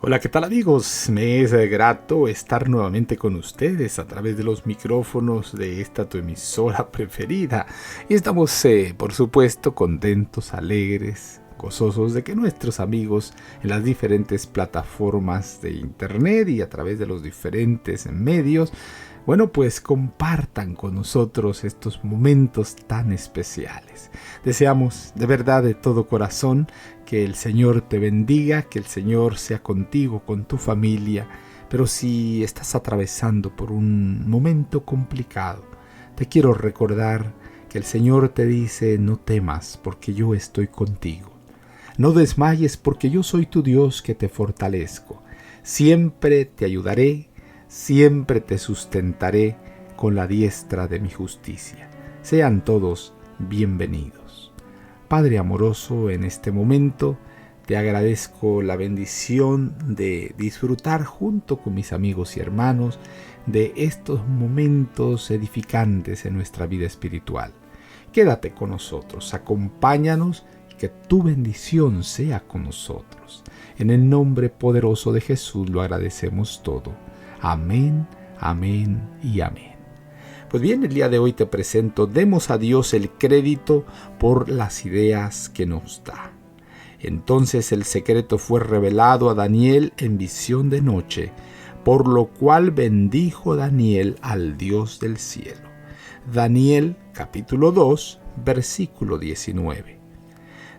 Hola, ¿qué tal amigos? Me es grato estar nuevamente con ustedes a través de los micrófonos de esta tu emisora preferida. Y estamos, por supuesto, contentos, alegres, gozosos de que nuestros amigos en las diferentes plataformas de internet y a través de los diferentes medios, bueno, pues compartan con nosotros estos momentos tan especiales. Deseamos de verdad de todo corazón que el Señor te bendiga, que el Señor sea contigo, con tu familia. Pero si estás atravesando por un momento complicado, te quiero recordar que el Señor te dice: no temas, porque yo estoy contigo. No desmayes, porque yo soy tu Dios que te fortalezco. Siempre te ayudaré, siempre te sustentaré con la diestra de mi justicia. Sean todos bienvenidos. Padre amoroso, en este momento te agradezco la bendición de disfrutar junto con mis amigos y hermanos de estos momentos edificantes en nuestra vida espiritual. Quédate con nosotros, acompáñanos, que tu bendición sea con nosotros. En el nombre poderoso de Jesús lo agradecemos todo. Amén, amén y amén. Pues bien, el día de hoy te presento: demos a Dios el crédito por las ideas que nos da. Entonces el secreto fue revelado a Daniel en visión de noche, por lo cual bendijo Daniel al Dios del cielo. Daniel capítulo 2, versículo 19.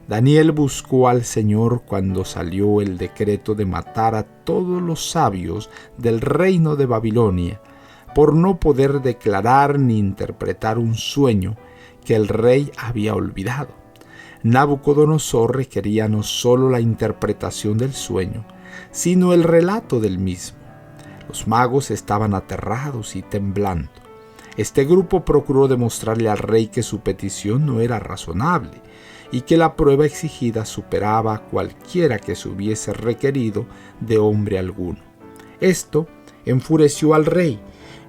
Daniel buscó al Señor cuando salió el decreto de matar a todos los sabios del reino de Babilonia, por no poder declarar ni interpretar un sueño que el rey había olvidado. Nabucodonosor requería no solo la interpretación del sueño, sino el relato del mismo. Los magos estaban aterrados y temblando. Este grupo procuró demostrarle al rey que su petición no era razonable y que la prueba exigida superaba a cualquiera que se hubiese requerido de hombre alguno. Esto enfureció al rey,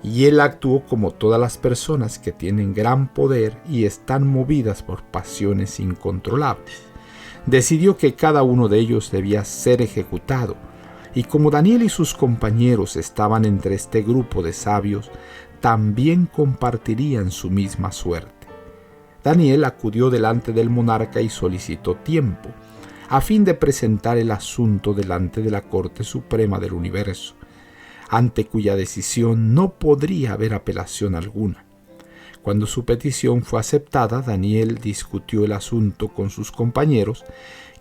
y él actuó como todas las personas que tienen gran poder y están movidas por pasiones incontrolables. Decidió que cada uno de ellos debía ser ejecutado, y como Daniel y sus compañeros estaban entre este grupo de sabios, también compartirían su misma suerte. Daniel acudió delante del monarca y solicitó tiempo, a fin de presentar el asunto delante de la Corte Suprema del Universo, ante cuya decisión no podría haber apelación alguna. Cuando su petición fue aceptada, Daniel discutió el asunto con sus compañeros,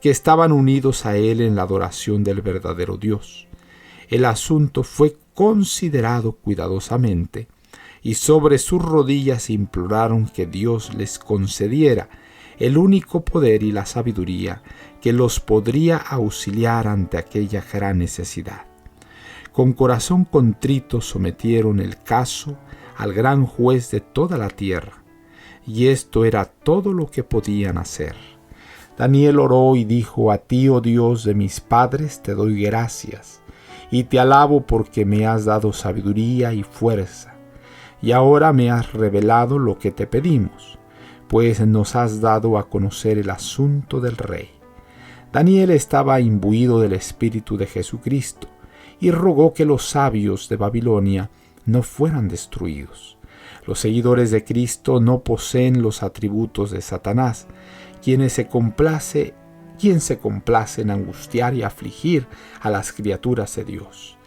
que estaban unidos a él en la adoración del verdadero Dios. El asunto fue considerado cuidadosamente, y sobre sus rodillas imploraron que Dios les concediera el único poder y la sabiduría que los podría auxiliar ante aquella gran necesidad. Con corazón contrito sometieron el caso al gran juez de toda la tierra, y esto era todo lo que podían hacer. Daniel oró y dijo: a ti, oh Dios de mis padres, te doy gracias, y te alabo porque me has dado sabiduría y fuerza, y ahora me has revelado lo que te pedimos, pues nos has dado a conocer el asunto del rey. Daniel estaba imbuido del Espíritu de Jesucristo, y rogó que los sabios de Babilonia no fueran destruidos. Los seguidores de Cristo no poseen los atributos de Satanás, quien se complace en angustiar y afligir a las criaturas de Dios.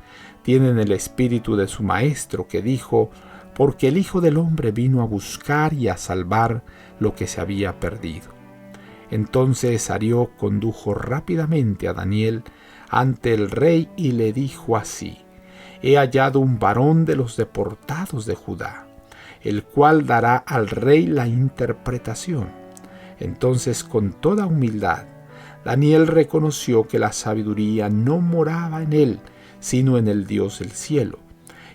Tienen el espíritu de su Maestro, que dijo: porque el Hijo del Hombre vino a buscar y a salvar lo que se había perdido. Entonces Arió condujo rápidamente a Daniel ante el rey y le dijo así: he hallado un varón de los deportados de Judá, el cual dará al rey la interpretación. Entonces, con toda humildad, Daniel reconoció que la sabiduría no moraba en él, sino en el Dios del cielo,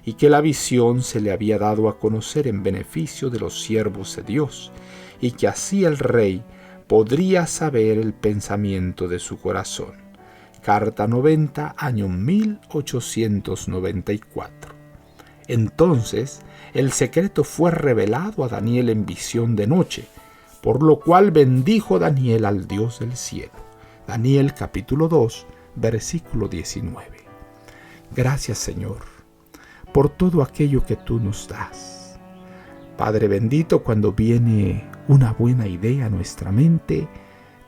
y que la visión se le había dado a conocer en beneficio de los siervos de Dios, y que así el rey podría saber el pensamiento de su corazón. Carta 90, año 1894. Entonces el secreto fue revelado a Daniel en visión de noche, por lo cual bendijo Daniel al Dios del cielo. Daniel capítulo 2, versículo 19. Gracias, Señor, por todo aquello que tú nos das. Padre bendito, cuando viene una buena idea a nuestra mente,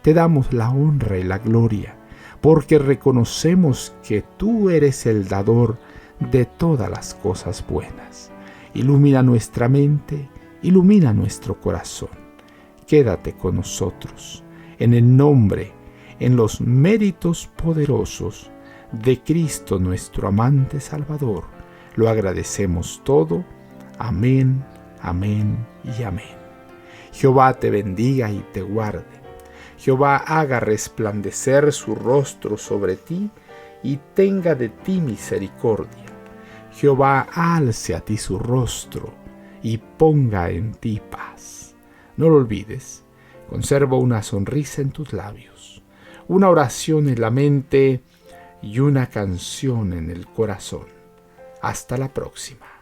te damos la honra y la gloria, porque reconocemos que tú eres el dador de todas las cosas buenas. Ilumina nuestra mente, ilumina nuestro corazón. Quédate con nosotros, en el nombre, en los méritos poderosos de Cristo nuestro amante Salvador. Lo agradecemos todo. Amén, amén y amén. Jehová te bendiga y te guarde. Jehová haga resplandecer su rostro sobre ti y tenga de ti misericordia. Jehová alce a ti su rostro y ponga en ti paz. No lo olvides, conserva una sonrisa en tus labios, una oración en la mente y una canción en el corazón. Hasta la próxima.